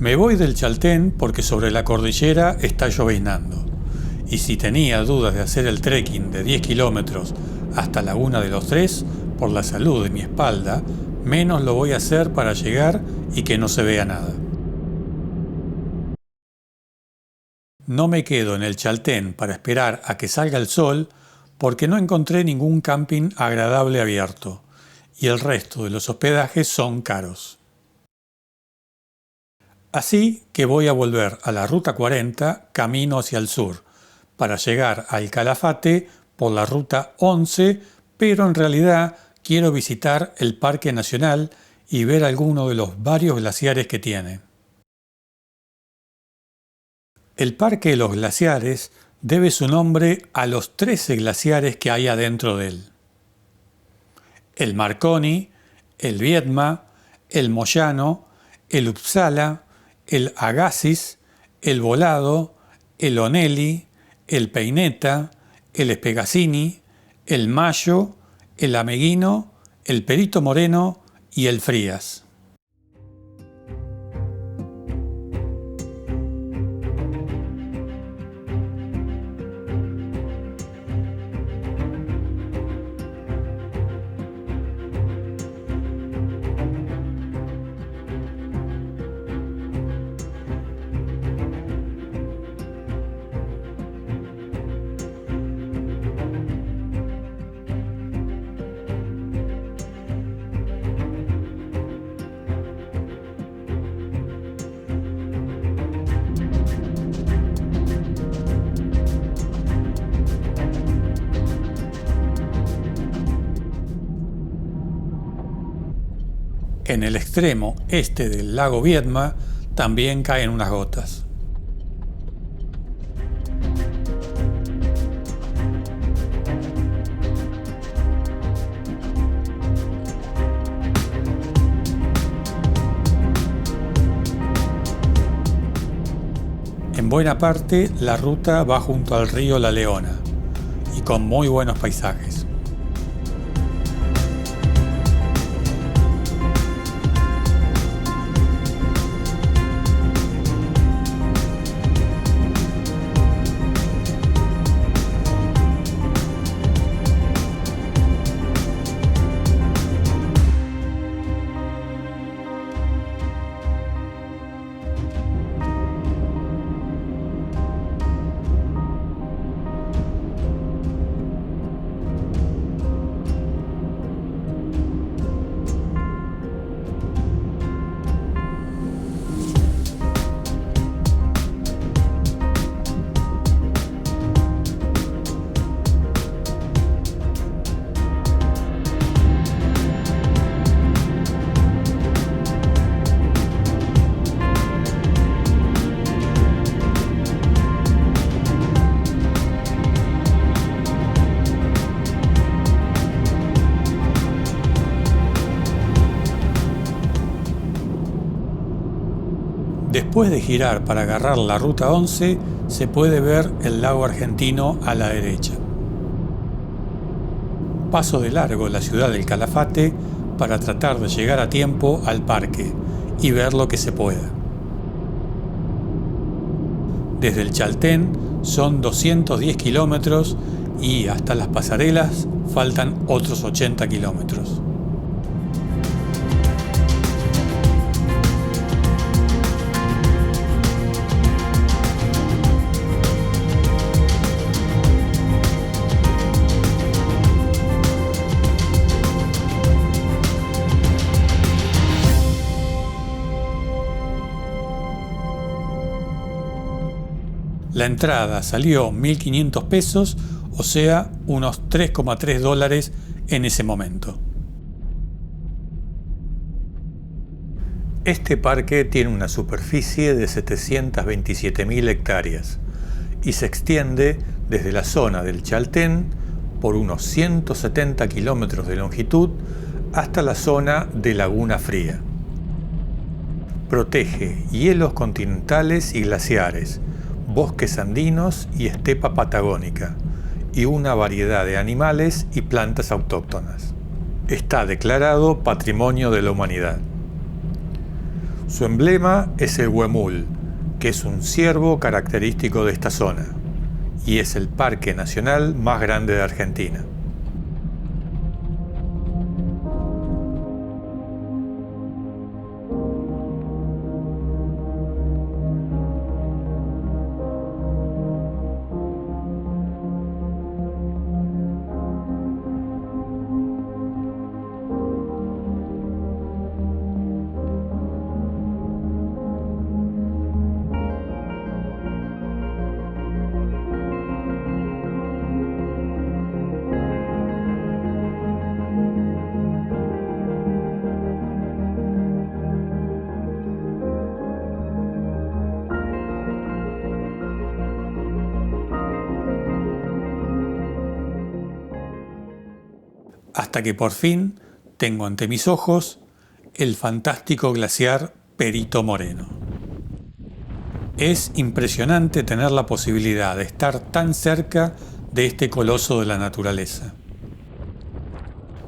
Me voy del Chaltén porque sobre la cordillera está lloviznando. Y si tenía dudas de hacer el trekking de 10 kilómetros hasta Laguna de los Tres, por la salud de mi espalda, menos lo voy a hacer para llegar y que no se vea nada. No me quedo en el Chaltén para esperar a que salga el sol porque no encontré ningún camping agradable abierto y el resto de los hospedajes son caros. Así que voy a volver a la Ruta 40 camino hacia el sur para llegar al Calafate por la Ruta 11, pero en realidad quiero visitar el Parque Nacional y ver alguno de los varios glaciares que tiene. El Parque de los Glaciares debe su nombre a los 13 glaciares que hay adentro de él. El Marconi, el Viedma, el Moyano, el Uppsala, el Agassiz, el Volado, el Onelli, el Peineta, el Spegazzini, el Mayo, el Ameghino, el Perito Moreno y el Frías. En el extremo este del lago Viedma también caen unas gotas. En buena parte la ruta va junto al río La Leona y con muy buenos paisajes. Después de girar para agarrar la Ruta 11, se puede ver el lago argentino a la derecha. Paso de largo la ciudad del Calafate para tratar de llegar a tiempo al parque y ver lo que se pueda. Desde el Chaltén son 210 kilómetros y hasta las pasarelas faltan otros 80 kilómetros. La entrada salió 1.500 pesos, o sea, unos $3,3 en ese momento. Este parque tiene una superficie de 727.000 hectáreas y se extiende desde la zona del Chaltén por unos 170 kilómetros de longitud hasta la zona de Laguna Fría. Protege hielos continentales y glaciares, bosques andinos y estepa patagónica, y una variedad de animales y plantas autóctonas. Está declarado Patrimonio de la Humanidad. Su emblema es el huemul, que es un ciervo característico de esta zona, y es el parque nacional más grande de Argentina. Hasta que por fin tengo ante mis ojos el fantástico glaciar Perito Moreno. Es impresionante tener la posibilidad de estar tan cerca de este coloso de la naturaleza.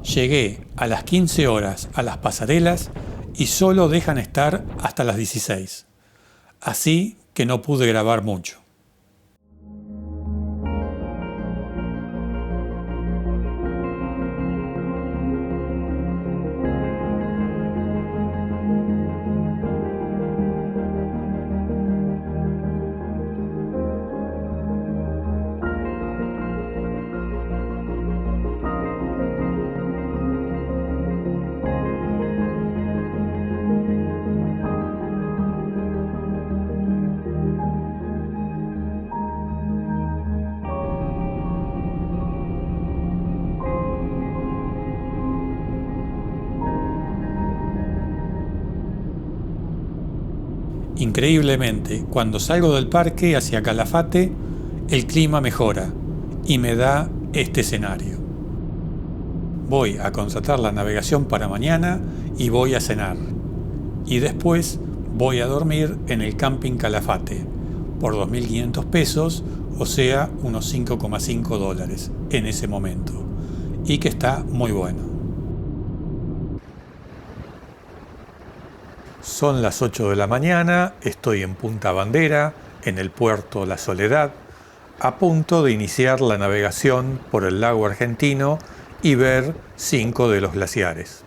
Llegué a las 15 horas a las pasarelas y solo dejan estar hasta las 16, así que no pude grabar mucho. Increíblemente, cuando salgo del parque hacia Calafate, el clima mejora y me da este escenario. Voy a contratar la navegación para mañana y voy a cenar. Y después voy a dormir en el camping Calafate por 2.500 pesos, o sea, unos $5,5 en ese momento. Y que está muy bueno. Son las 8 de la mañana, estoy en Punta Bandera, en el puerto La Soledad, a punto de iniciar la navegación por el lago argentino y ver 5 de los glaciares.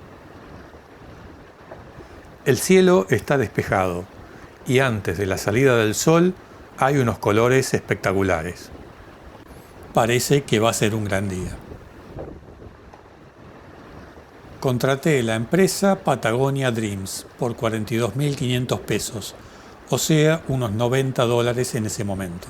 El cielo está despejado y antes de la salida del sol hay unos colores espectaculares. Parece que va a ser un gran día. Contraté la empresa Patagonia Dreams por 42.500 pesos, o sea, unos $90 en ese momento.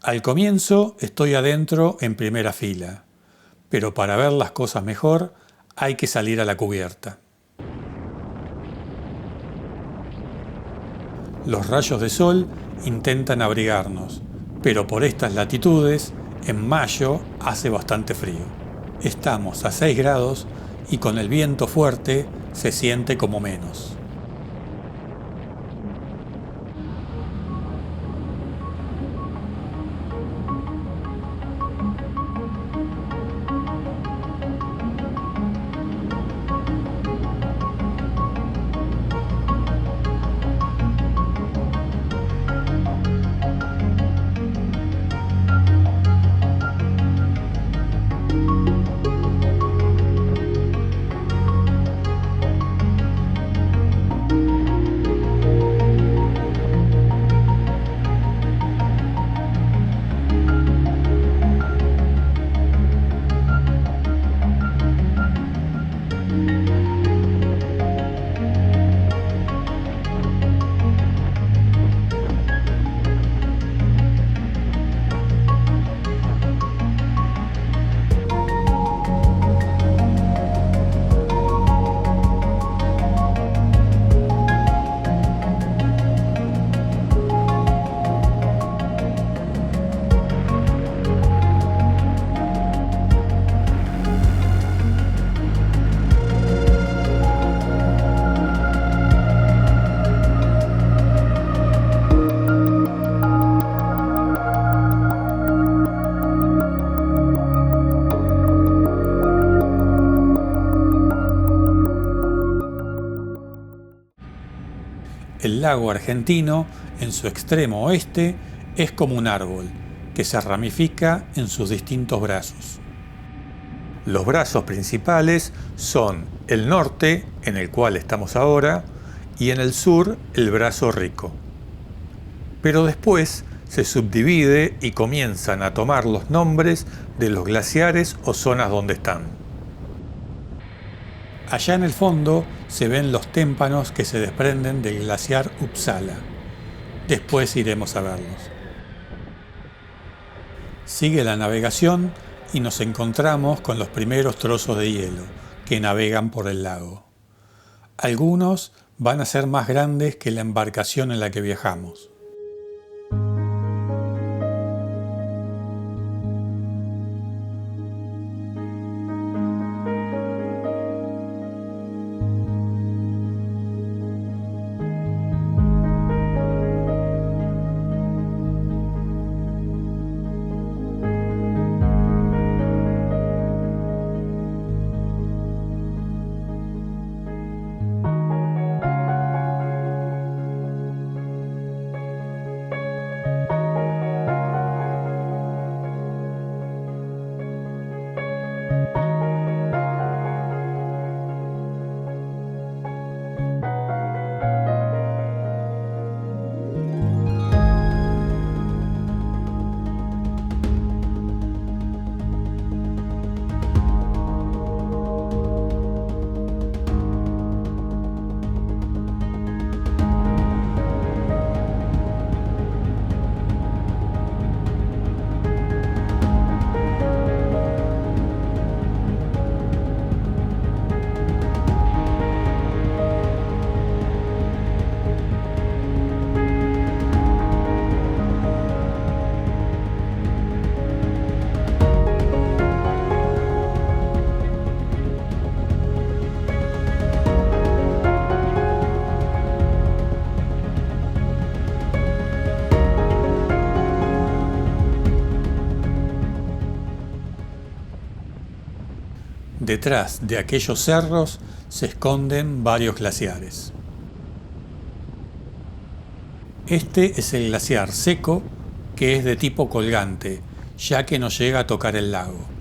Al comienzo estoy adentro en primera fila, pero para ver las cosas mejor hay que salir a la cubierta. Los rayos de sol intentan abrigarnos, pero por estas latitudes, en mayo hace bastante frío. Estamos a 6 grados y con el viento fuerte se siente como menos. El lago argentino, en su extremo oeste, es como un árbol que se ramifica en sus distintos brazos. Los brazos principales son el norte, en el cual estamos ahora, y en el sur el brazo Rico. Pero después se subdivide y comienzan a tomar los nombres de los glaciares o zonas donde están. Allá en el fondo se ven los témpanos que se desprenden del glaciar Uppsala. Después iremos a verlos. Sigue la navegación y nos encontramos con los primeros trozos de hielo que navegan por el lago. Algunos van a ser más grandes que la embarcación en la que viajamos. Detrás de aquellos cerros se esconden varios glaciares. Este es el glaciar seco, que es de tipo colgante, ya que no llega a tocar el lago.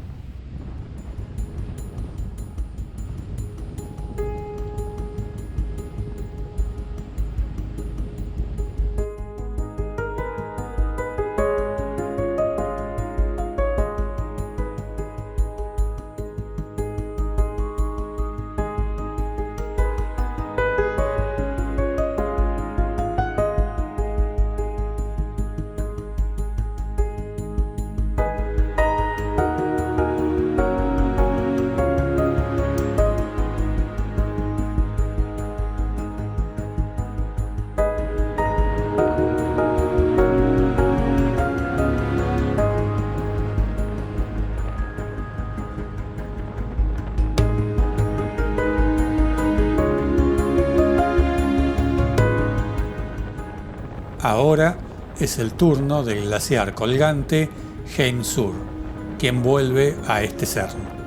Ahora es el turno del glaciar colgante Heimsur, quien vuelve a este cerro.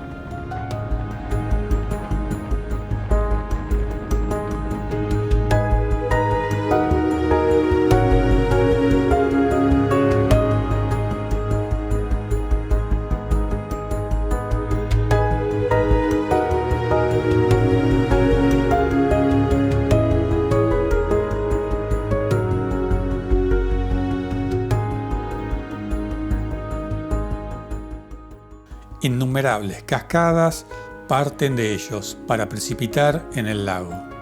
Innumerables cascadas parten de ellos para precipitar en el lago.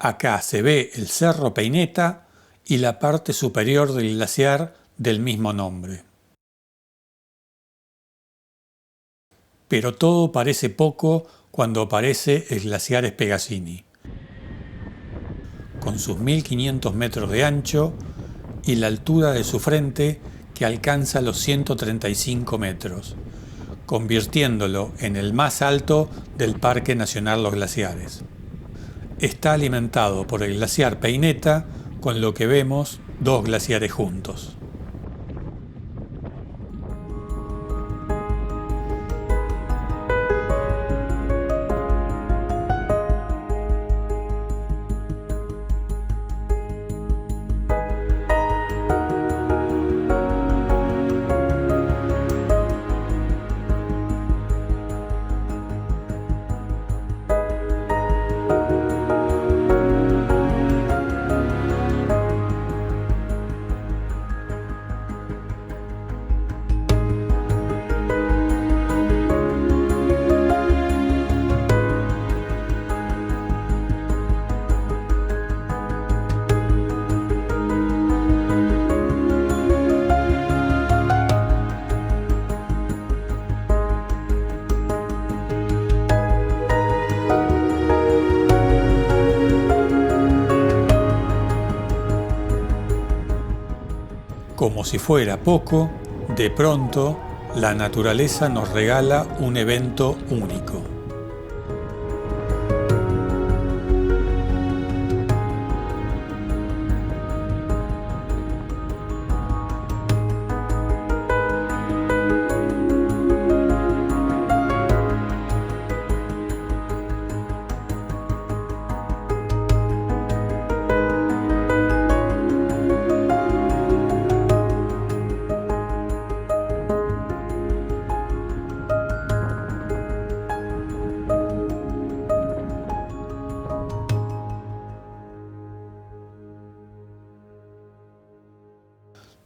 Acá se ve el Cerro Peineta y la parte superior del glaciar del mismo nombre. pero todo parece poco cuando aparece el glaciar Spegazzini, con sus 1500 metros de ancho y la altura de su frente que alcanza los 135 metros, convirtiéndolo en el más alto del Parque Nacional Los Glaciares. Está alimentado por el glaciar Peineta, con lo que vemos dos glaciares juntos. Como si fuera poco, de pronto, la naturaleza nos regala un evento único.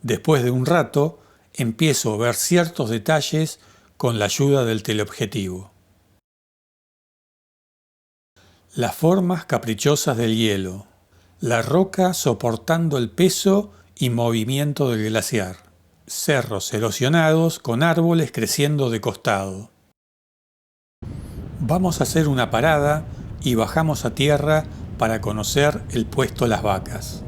Después de un rato, empiezo a ver ciertos detalles con la ayuda del teleobjetivo. Las formas caprichosas del hielo, la roca soportando el peso y movimiento del glaciar, cerros erosionados con árboles creciendo de costado. Vamos a hacer una parada y bajamos a tierra para conocer el puesto Las Vacas.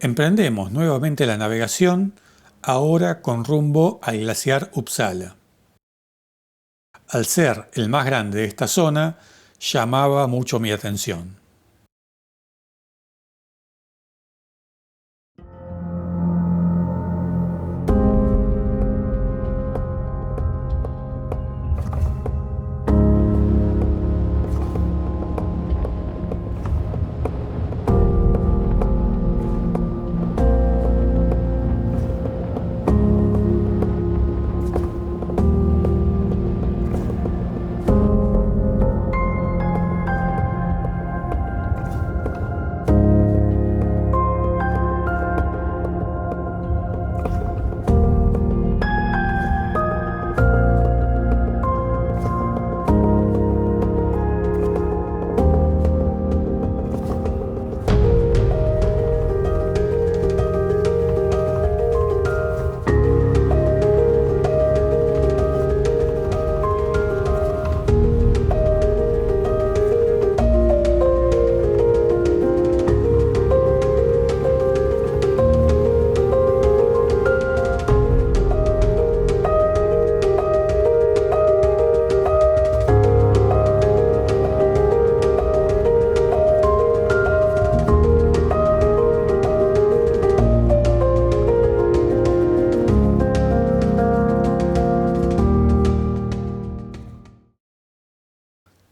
Emprendemos nuevamente la navegación, ahora con rumbo al glaciar Uppsala. Al ser el más grande de esta zona, llamaba mucho mi atención.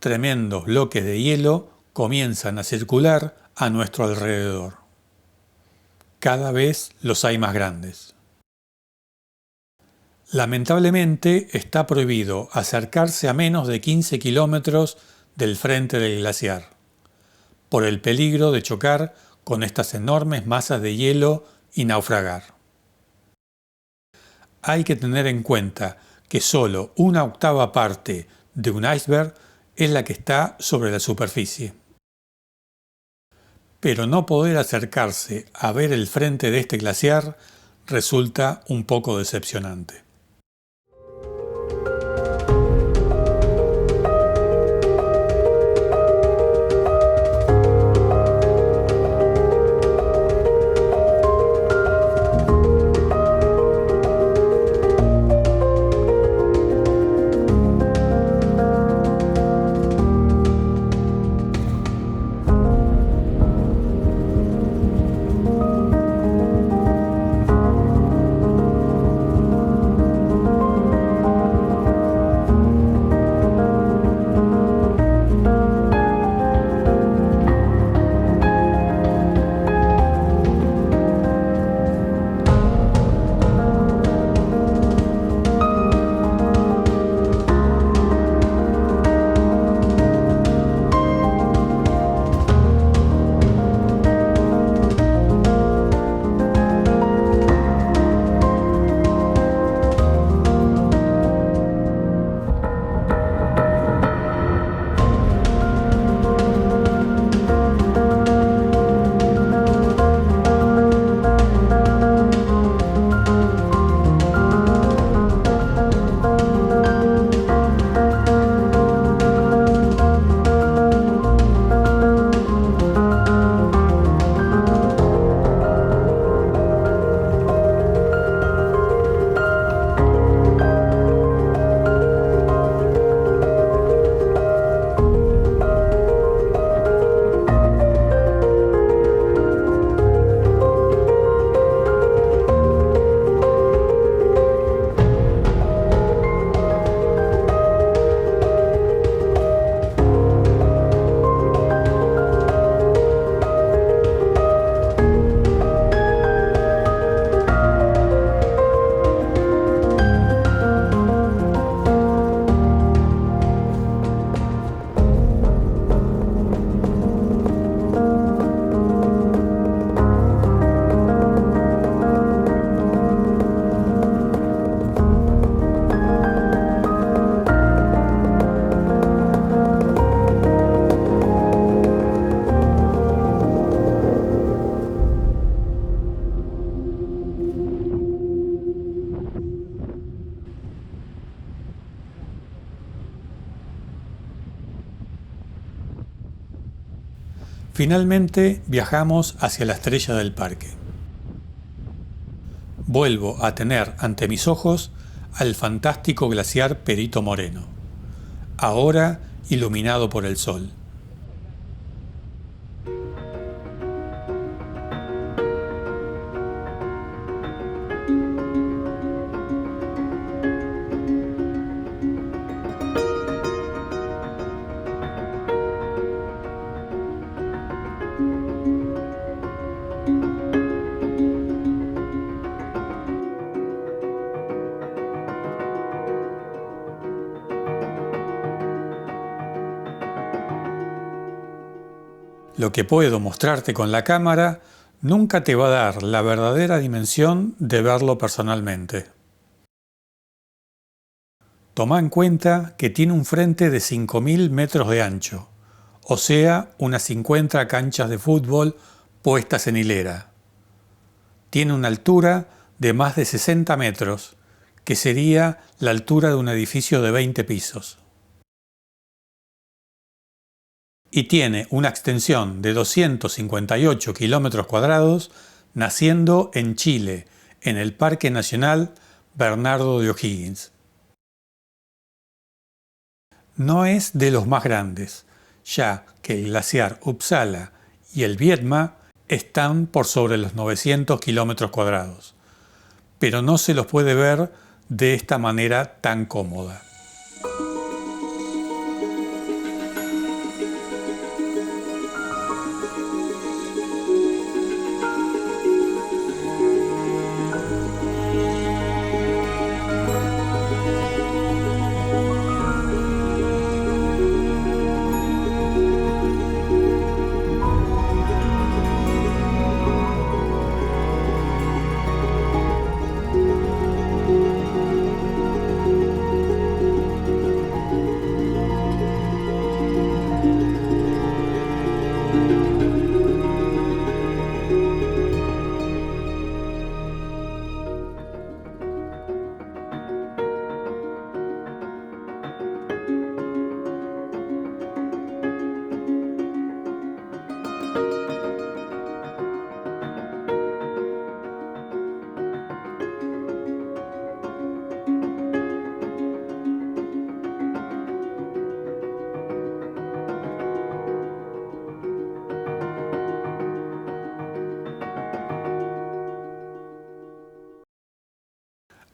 Tremendos bloques de hielo comienzan a circular a nuestro alrededor. Cada vez los hay más grandes. Lamentablemente está prohibido acercarse a menos de 15 kilómetros del frente del glaciar, por el peligro de chocar con estas enormes masas de hielo y naufragar. Hay que tener en cuenta que solo una octava parte de un iceberg es la que está sobre la superficie. Pero no poder acercarse a ver el frente de este glaciar resulta un poco decepcionante. Finalmente viajamos hacia la estrella del parque. Vuelvo a tener ante mis ojos al fantástico glaciar Perito Moreno, ahora iluminado por el sol. Lo que puedo mostrarte con la cámara nunca te va a dar la verdadera dimensión de verlo personalmente. Toma en cuenta que tiene un frente de 5.000 metros de ancho, o sea, unas 50 canchas de fútbol puestas en hilera. Tiene una altura de más de 60 metros, que sería la altura de un edificio de 20 pisos. Y tiene una extensión de 258 kilómetros cuadrados, naciendo en Chile, en el Parque Nacional Bernardo de O'Higgins. No es de los más grandes, ya que el glaciar Uppsala y el Viedma están por sobre los 900 kilómetros cuadrados, pero no se los puede ver de esta manera tan cómoda.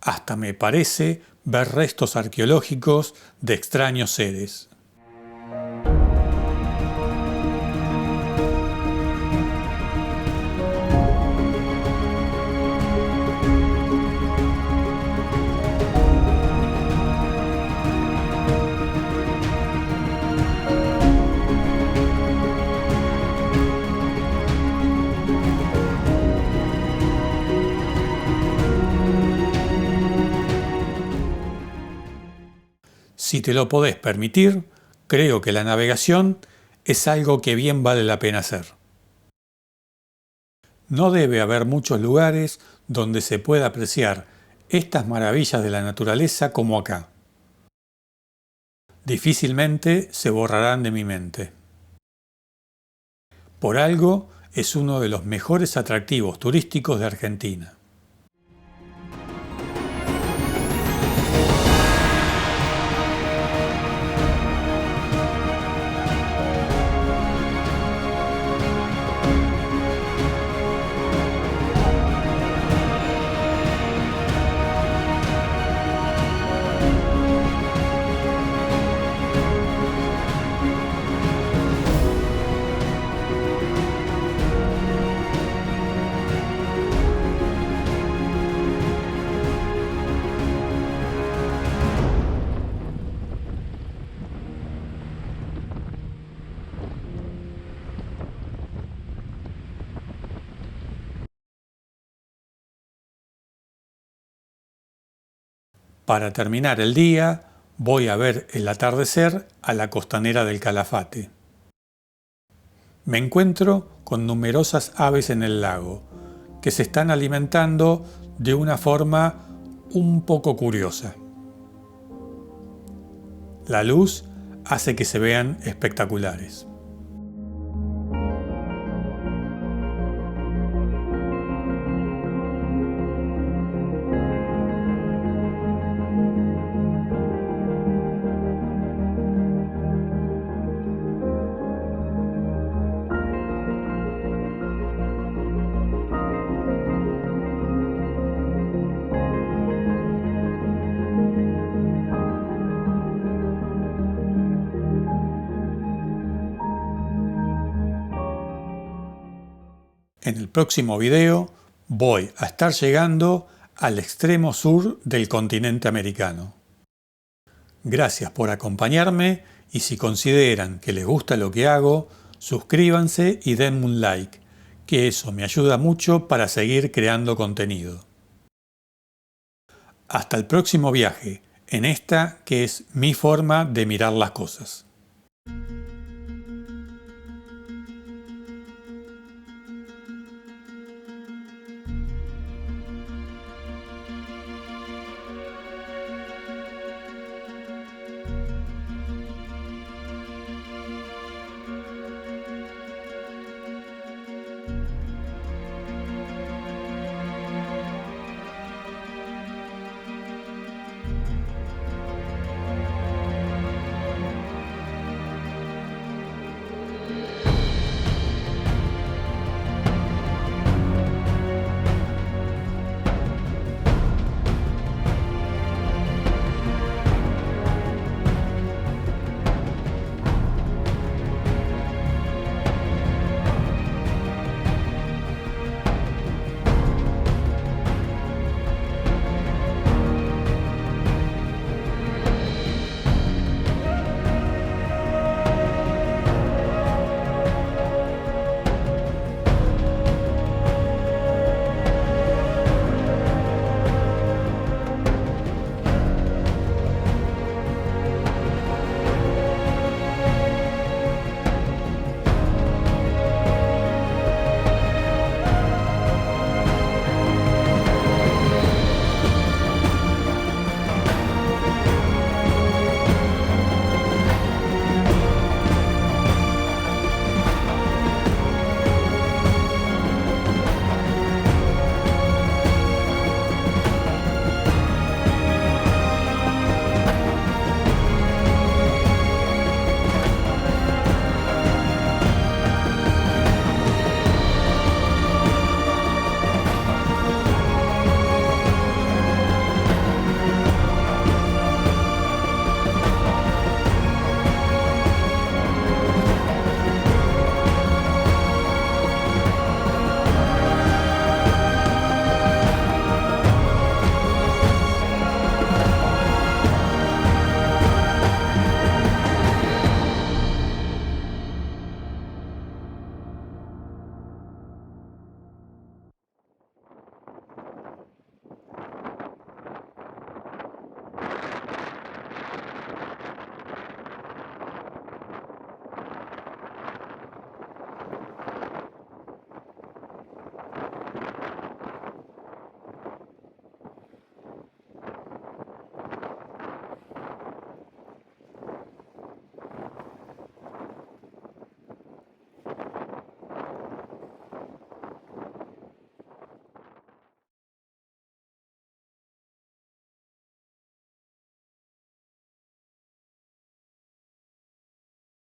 Hasta me parece ver restos arqueológicos de extraños seres. Si te lo podés permitir, creo que la navegación es algo que bien vale la pena hacer. No debe haber muchos lugares donde se pueda apreciar estas maravillas de la naturaleza como acá. Difícilmente se borrarán de mi mente. Por algo es uno de los mejores atractivos turísticos de Argentina. Para terminar el día, voy a ver el atardecer a la costanera del Calafate. Me encuentro con numerosas aves en el lago, que se están alimentando de una forma un poco curiosa. La luz hace que se vean espectaculares. En el próximo video voy a estar llegando al extremo sur del continente americano. Gracias por acompañarme y si consideran que les gusta lo que hago, suscríbanse y denme un like, que eso me ayuda mucho para seguir creando contenido. Hasta el próximo viaje, en esta que es mi forma de mirar las cosas.